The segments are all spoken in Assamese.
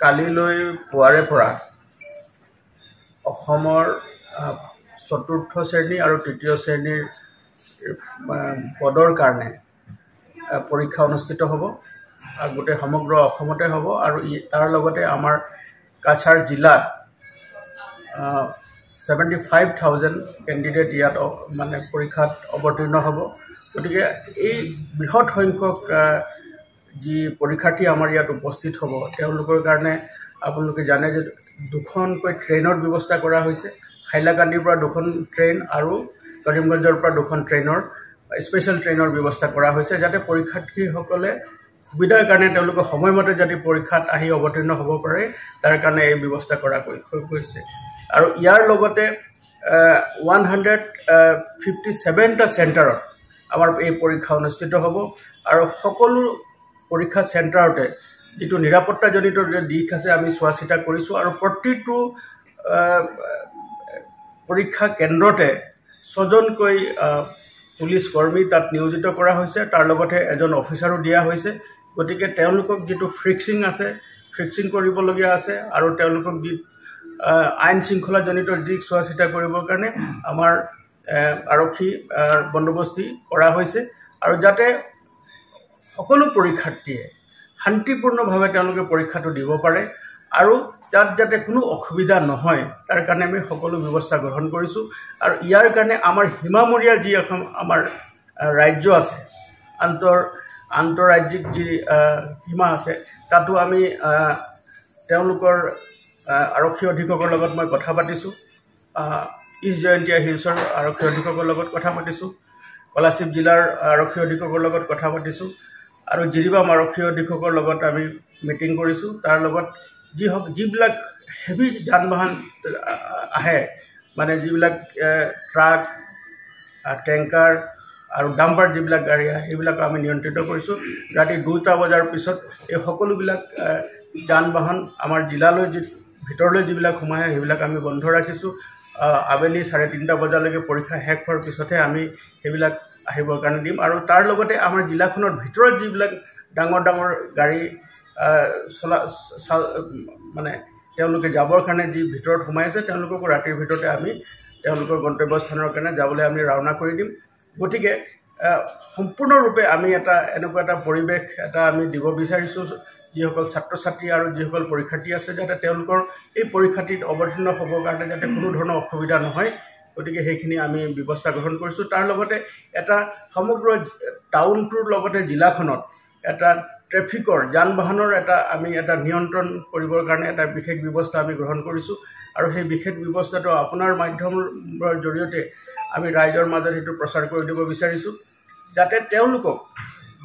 কালিলৈ পুৱাৰে পৰা অসমৰ চতুৰ্থ শ্ৰেণী আৰু তৃতীয় শ্ৰেণীৰ পদৰ কাৰণে পৰীক্ষা অনুষ্ঠিত হ'ব। গোটেই সমগ্ৰ অসমতে হ'ব আৰু তাৰ লগতে আমাৰ কাছাৰ জিলাত 75,000 কেণ্ডিডেট ইয়াত মানে পৰীক্ষাত অৱতীৰ্ণ হ'ব। গতিকে এই বৃহৎ সংখ্যক যি পৰীক্ষাৰ্থী আমাৰ ইয়াত উপস্থিত হ'ব তেওঁলোকৰ কাৰণে আপোনালোকে জানে যে দুখনকৈ ট্ৰেইনৰ ব্যৱস্থা কৰা হৈছে। হাইলাকান্দিৰ পৰা দুখন ট্ৰেইন আৰু কৰিমগঞ্জৰ পৰা দুখন ট্ৰেইনৰ স্পেচিয়েল ট্ৰেইনৰ ব্যৱস্থা কৰা হৈছে, যাতে পৰীক্ষাৰ্থীসকলে সুবিধাৰ কাৰণে তেওঁলোকে সময়মতে যদি পৰীক্ষাত আহি অৱতীৰ্ণ হ'ব পাৰে তাৰ কাৰণে এই ব্যৱস্থা কৰা হৈছে। আৰু ইয়াৰ লগতে 157টা চেণ্টাৰত আমাৰ এই পৰীক্ষা অনুষ্ঠিত হ'ব আৰু সকলো পৰীক্ষা চেণ্টাৰতে যিটো নিৰাপত্তাজনিত দিশ আছে আমি চোৱা চিতা কৰিছোঁ আৰু প্ৰতিটো পৰীক্ষা কেন্দ্ৰতে 6জনকৈ পুলিচ কৰ্মী তাত নিয়োজিত কৰা হৈছে, তাৰ লগতে এজন অফিচাৰো দিয়া হৈছে। গতিকে তেওঁলোকক যিটো ফিক্সিং কৰিবলগীয়া আছে আৰু তেওঁলোকক যি আইন শৃংখলাজনিত দিশ চোৱা চিতা কৰিবৰ কাৰণে আমাৰ আৰক্ষী বন্দোবস্তি কৰা হৈছে আৰু যাতে সকলো পৰীক্ষাৰ্থীয়ে শান্তিপূৰ্ণভাৱে তেওঁলোকে পৰীক্ষাটো দিব পাৰে আৰু তাত যাতে কোনো অসুবিধা নহয় তাৰ কাৰণে আমি সকলো ব্যৱস্থা গ্ৰহণ কৰিছোঁ। আৰু ইয়াৰ কাৰণে আমাৰ সীমামূৰীয়া যি এখন আমাৰ ৰাজ্য আছে, আন্তঃৰাজ্যিক যি সীমা আছে, তাতো আমি তেওঁলোকৰ আৰক্ষী অধীক্ষকৰ লগত মই কথা পাতিছোঁ। ইষ্ট জয়ন্তীয়া হিলছৰ আৰক্ষী অধীক্ষকৰ লগত কথা পাতিছোঁ, কলাশিব জিলাৰ আৰক্ষী অধীক্ষকৰ লগত কথা পাতিছোঁ আৰু জিৰিবাম আৰক্ষী অধীক্ষকৰ লগত আমি মিটিং কৰিছোঁ। তাৰ লগত যিবিলাক হেভি যান বাহন আহে, মানে যিবিলাক ট্ৰাক, টেংকাৰ আৰু ডাম্পাৰ যিবিলাক গাড়ী আহে সেইবিলাক আমি নিয়ন্ত্ৰিত কৰিছোঁ। ৰাতি 2টা বজাৰ পিছত এই সকলোবিলাক যান বাহন আমাৰ জিলালৈ ভিতৰলৈ যিবিলাক সোমাই আহে সেইবিলাক আমি বন্ধ ৰাখিছোঁ। আবেলি 3:30 বজালৈকে পৰীক্ষা শেষ হোৱাৰ পিছতহে আমি সেইবিলাক আহিবৰ কাৰণে দিম। আৰু তাৰ লগতে আমাৰ জিলাখনৰ ভিতৰত যিবিলাক ডাঙৰ ডাঙৰ গাড়ী মানে তেওঁলোকে যাবৰ কাৰণে যি ভিতৰত সোমাই আছে তেওঁলোককো ৰাতিৰ ভিতৰতে আমি তেওঁলোকৰ গন্তব্যস্থানৰ কাৰণে যাবলৈ আমি ৰাওনা কৰি দিম। গতিকে সম্পূৰ্ণৰূপে আমি এনেকুৱা এটা পৰিৱেশ আমি দিব বিচাৰিছোঁ যিসকল ছাত্ৰ ছাত্ৰী আৰু যিসকল পৰীক্ষাৰ্থী আছে, যাতে তেওঁলোকৰ এই পৰীক্ষাটিত অৱতীৰ্ণ হ'বৰ কাৰণে যাতে কোনো ধৰণৰ অসুবিধা নহয়। গতিকে সেইখিনি আমি ব্যৱস্থা গ্ৰহণ কৰিছোঁ। তাৰ লগতে এটা সমগ্ৰ টাউনটোৰ লগতে জিলাখনত এটা ট্ৰেফিকৰ যান বাহনৰ আমি এটা নিয়ন্ত্ৰণ কৰিবৰ কাৰণে এটা বিশেষ ব্যৱস্থা আমি গ্ৰহণ কৰিছোঁ আৰু সেই বিশেষ ব্যৱস্থাটো আপোনাৰ মাধ্যমৰ জৰিয়তে আমি ৰাইজৰ মাজত সেইটো প্ৰচাৰ কৰি দিব বিচাৰিছোঁ, যাতে তেওঁলোকক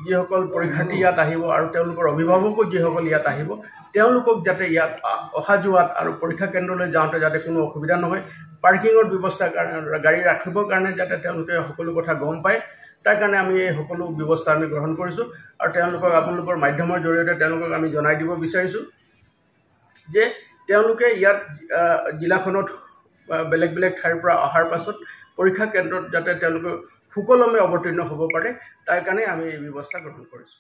যিসকল পৰীক্ষাৰ্থী ইয়াত আহিব আৰু তেওঁলোকৰ অভিভাৱকো যিসকল ইয়াত আহিব তেওঁলোকক যাতে ইয়াত অহা যোৱাত আৰু পৰীক্ষা কেন্দ্ৰলৈ যাওঁতে যাতে কোনো অসুবিধা নহয়, পাৰ্কিঙৰ ব্যৱস্থাৰ কাৰণে গাড়ী ৰাখিবৰ কাৰণে যাতে তেওঁলোকে সকলো কথা গম পায়, তাৰ কাৰণে আমি এই সকলো ব্যৱস্থা আমি গ্ৰহণ কৰিছোঁ। আৰু তেওঁলোকক আপোনালোকৰ মাধ্যমৰ জৰিয়তে তেওঁলোকক আমি জনাই দিব বিচাৰিছোঁ যে তেওঁলোকে ইয়াত জিলাখনত বেলেগ বেলেগ ঠাইৰ পৰা অহাৰ পাছত পৰীক্ষা কেন্দ্ৰত যাতে তেওঁলোকে সুকলমে অৱতীৰ্ণ হ'ব পাৰে তাৰ কাৰণে আমি এই ব্যৱস্থা গ্ৰহণ কৰিছোঁ।